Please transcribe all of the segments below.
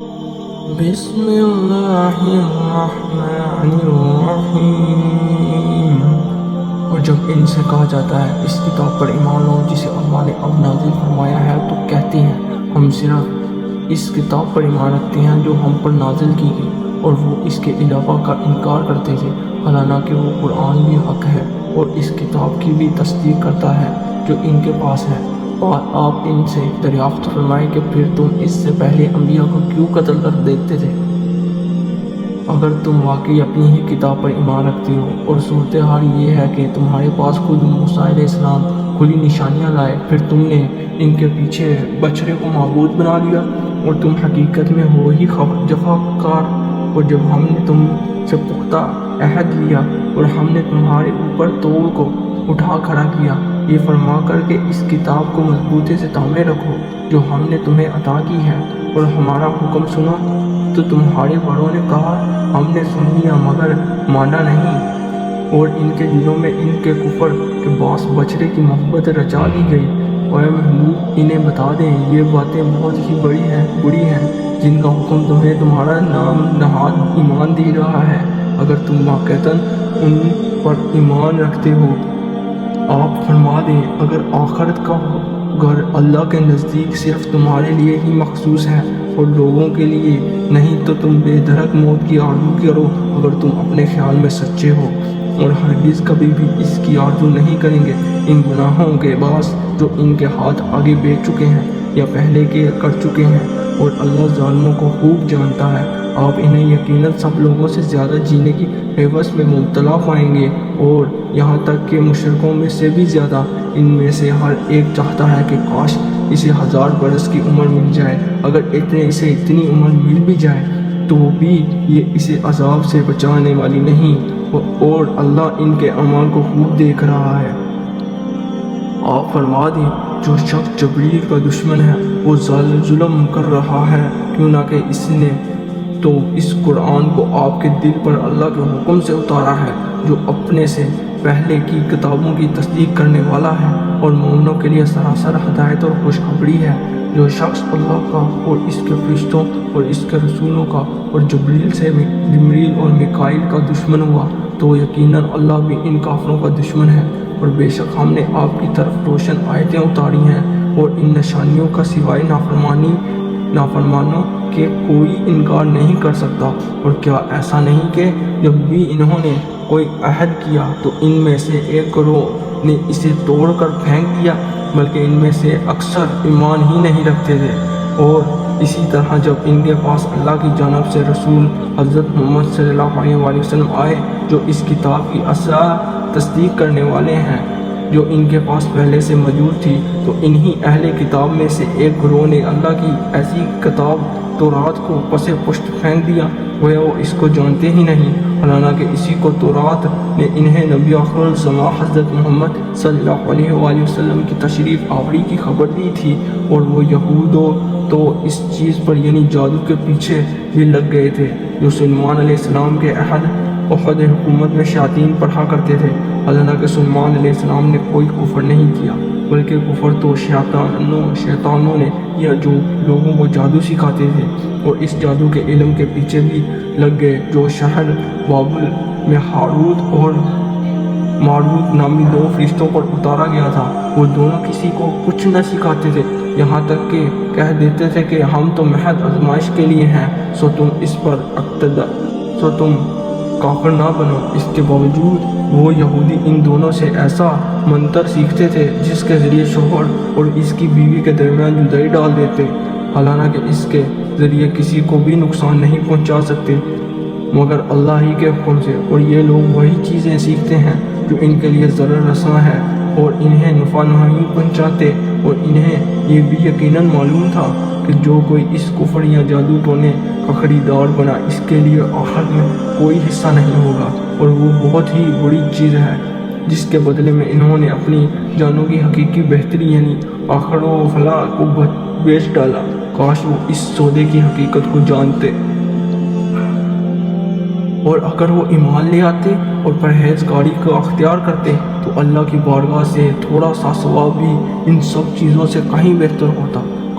بسم اللہ الرحمن الرحیم۔ اور جب ان سے کہا جاتا ہے اس کتاب پر ایمان لاؤ جسے اللہ نے اب نازل فرمایا ہے، تو کہتے ہیں ہم صرف اس کتاب پر ایمان رکھتے ہیں جو ہم پر نازل کی گئی، اور وہ اس کے علاوہ کا انکار کرتے تھے، حالانکہ وہ قرآن بھی حق ہے اور اس کتاب کی بھی تصدیق کرتا ہے جو ان کے پاس ہے۔ اور آپ ان سے دریافت فرمائیں کہ پھر تم اس سے پہلے انبیاء کو کیوں قتل کر دیتے تھے؟ اگر تم واقعی اپنی ہی کتاب پر ایمان رکھتے ہو اور صورتحال یہ ہے کہ تمہارے پاس خود موسیٰ علیہ السلام کھلی نشانیاں لائے، پھر تم نے ان کے پیچھے بچڑے کو معبود بنا لیا، اور تم حقیقت میں ہو ہی جفاکار۔ اور جب ہم نے تم سے پختہ عہد لیا اور ہم نے تمہارے اوپر توڑ کو اٹھا کھڑا کیا، یہ فرما کر کہ اس کتاب کو مضبوطی سے تھامے رکھو جو ہم نے تمہیں عطا کی ہے، اور ہمارا حکم سنو، تو تمہارے بڑوں نے کہا ہم نے سن لیا مگر مانا نہیں، اور ان کے دلوں میں ان کے کفر کے باعث بچڑے کی محبت رچا دی گئی۔ اے محبوب انہیں بتا دیں یہ باتیں بہت ہی بری ہیں جن کا حکم تمہیں تمہارا نام نہاد ایمان دے رہا ہے، اگر تم واقعتاً ان پر ایمان رکھتے ہو۔ آپ فرما دیں اگر آخرت کا گھر اللہ کے نزدیک صرف تمہارے لیے ہی مخصوص ہے اور لوگوں کے لیے نہیں، تو تم بے دھڑک موت کی آرزو کرو اگر تم اپنے خیال میں سچے ہو، اور ہرگز کبھی بھی اس کی آرزو نہیں کریں گے ان گناہوں کے باعث جو ان کے ہاتھ آگے بڑھ چکے ہیں یا پہلے کے کر چکے ہیں، اور اللہ ظالموں کو خوب جانتا ہے۔ آپ انہیں یقیناً سب لوگوں سے زیادہ جینے کی ہوس میں مبتلا پائیں گے، اور یہاں تک کہ مشرکوں میں سے بھی زیادہ۔ ان میں سے ہر ایک چاہتا ہے کہ کاش اسے 1000 برس کی عمر مل جائے، اگر اسے اتنی عمر مل بھی جائے تو بھی یہ اسے عذاب سے بچانے والی نہیں، اور اللہ ان کے اعمال کو خوب دیکھ رہا ہے۔ آپ فرما دیں جو شخص جبریل کا دشمن ہے وہ ظلم کر رہا ہے، کیوں نہ کہ اس نے تو اس قرآن کو آپ کے دل پر اللہ کے حکم سے اتارا ہے جو اپنے سے پہلے کی کتابوں کی تصدیق کرنے والا ہے، اور مومنوں کے لیے سراسر ہدایت اور خوشخبری ہے۔ جو شخص اللہ کا اور اس کے فرشتوں اور اس کے رسولوں کا اور جبریل اور میکائیل کا دشمن ہوا، تو یقیناً اللہ بھی ان کافروں کا دشمن ہے۔ اور بے شک ہم نے آپ کی طرف روشن آیتیں اتاری ہیں، اور ان نشانیوں کا سوائے نافرمانوں کہ کوئی انکار نہیں کر سکتا۔ اور کیا ایسا نہیں کہ جب بھی انہوں نے کوئی عہد کیا تو ان میں سے ایک گروہ نے اسے توڑ کر پھینک دیا، بلکہ ان میں سے اکثر ایمان ہی نہیں رکھتے تھے۔ اور اسی طرح جب ان کے پاس اللہ کی جانب سے رسول حضرت محمد صلی اللہ علیہ وسلم آئے جو اس کتاب کی اصح تصدیق کرنے والے ہیں جو ان کے پاس پہلے سے موجود تھی، تو انہی اہل کتاب میں سے ایک گروہ نے اللہ کی ایسی کتاب تورات کو پس پشت پھینک دیا، گویا وہ اس کو جانتے ہی نہیں، حالانکہ اسی کو تورات نے انہیں نبی آخر الزماں حضرت محمد صلی اللہ علیہ وسلم کی تشریف آوری کی خبر دی تھی۔ اور وہ یہود تو اس چیز پر یعنی جادو کے پیچھے بھی لگ گئے تھے جو سلیمان علیہ السلام کے عہد احد حکومت میں شیاطین پڑھا کرتے تھے، حالانکہ سلیمان علیہ السلام نے کوئی کفر نہیں کیا، بلکہ کفر تو شیطانوں نے کیا جو لوگوں کو جادو سکھاتے تھے، اور اس جادو کے علم کے پیچھے بھی لگ گئے جو شہر بابل میں ہاروت اور ماروت نامی 2 فرشتوں پر اتارا گیا تھا۔ وہ دونوں کسی کو کچھ نہ سکھاتے تھے، یہاں تک کہ کہہ دیتے تھے کہ ہم تو محض آزمائش کے لیے ہیں، سو تم کافر نہ بنو۔ اس کے باوجود وہ یہودی ان دونوں سے ایسا منتر سیکھتے تھے جس کے ذریعے شوہر اور اس کی بیوی کے درمیان جدائی ڈال دیتے، حالانکہ اس کے ذریعے کسی کو بھی نقصان نہیں پہنچا سکتے مگر اللہ ہی کے حکم سے۔ اور یہ لوگ وہی چیزیں سیکھتے ہیں جو ان کے لیے ضرر رساں ہے اور انہیں نفع نہیں پہنچاتے، اور انہیں یہ بھی یقیناً معلوم تھا کہ جو کوئی اس کفر یا جادو ٹونے کا خریدار بنا اس کے لیے آخرت میں کوئی حصہ نہیں ہوگا، اور وہ بہت ہی بری چیز ہے جس کے بدلے میں انہوں نے اپنی جانوں کی حقیقی بہتری یعنی آخرت و فلاح کو بیچ ڈالا۔ کاش وہ اس سودے کی حقیقت کو جانتے، اور اگر وہ ایمان لے آتے اور پرہیزگاری کو اختیار کرتے تو اللہ کی بارگاہ سے تھوڑا سا ثواب بھی ان سب چیزوں سے کہیں بہتر ہوتا۔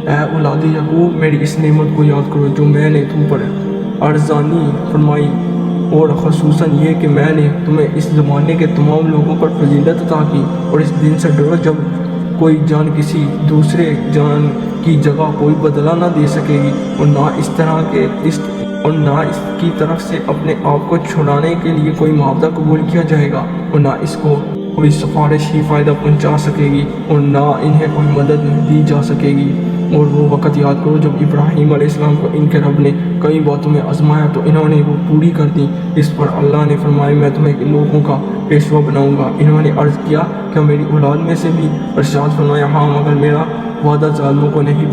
اے اولاد یعقوب میری اس نعمت کو یاد کرو جو میں نے تم پر ارزانی فرمائی، اور خصوصاً یہ کہ میں نے تمہیں اس زمانے کے تمام لوگوں پر فضیلت عطا کی، اور اس دن سے ڈرو جب کوئی جان کسی دوسرے جان کی جگہ کوئی بدلہ نہ دے سکے گی، اور نہ اس کی طرف سے اپنے آپ کو چھڑانے کے لیے کوئی معاوضہ قبول کیا جائے گا، اور نہ اس کو کوئی سفارش ہی فائدہ پہنچا سکے گی، اور نہ انہیں کوئی مدد دی جا سکے گی۔ اور وہ وقت یاد کرو جب ابراہیم علیہ السلام کو ان کے رب نے کئی باتوں میں آزمایا تو انہوں نے وہ پوری کر دی۔ اس پر اللہ نے فرمایا میں تمہیں لوگوں کا پیشوا بناؤں گا۔ انہوں نے عرض کیا کیا میری اولاد میں سے بھی؟ ارشاد فرمایا ہاں، مگر میرا وعدہ ظالموں کو نہیں